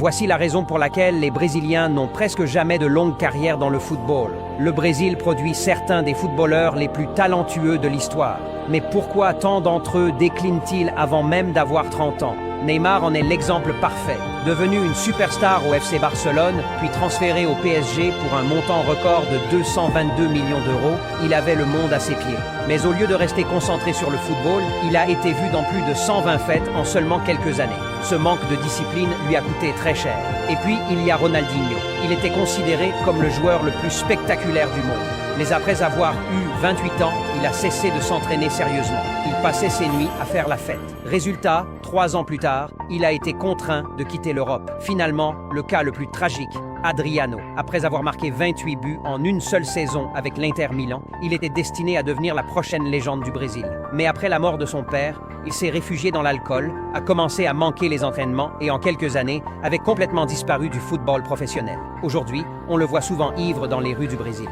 Voici la raison pour laquelle les Brésiliens n'ont presque jamais de longue carrière dans le football. Le Brésil produit certains des footballeurs les plus talentueux de l'histoire. Mais pourquoi tant d'entre eux déclinent-ils avant même d'avoir 30 ans? Neymar en est l'exemple parfait. Devenu une superstar au FC Barcelone, puis transféré au PSG pour un montant record de 222 millions d'euros, il avait le monde à ses pieds. Mais au lieu de rester concentré sur le football, il a été vu dans plus de 120 fêtes en seulement quelques années. Ce manque de discipline lui a coûté très cher. Et puis, il y a Ronaldinho. Il était considéré comme le joueur le plus spectaculaire du monde. Mais après avoir eu 28 ans, il a cessé de s'entraîner sérieusement. Il passait ses nuits à faire la fête. Résultat, 3 ans plus tard, il a été contraint de quitter l'Europe. Finalement, le cas le plus tragique, Adriano. Après avoir marqué 28 buts en une seule saison avec l'Inter Milan, il était destiné à devenir la prochaine légende du Brésil. Mais après la mort de son père, il s'est réfugié dans l'alcool, a commencé à manquer les entraînements et en quelques années avait complètement disparu du football professionnel. Aujourd'hui, on le voit souvent ivre dans les rues du Brésil.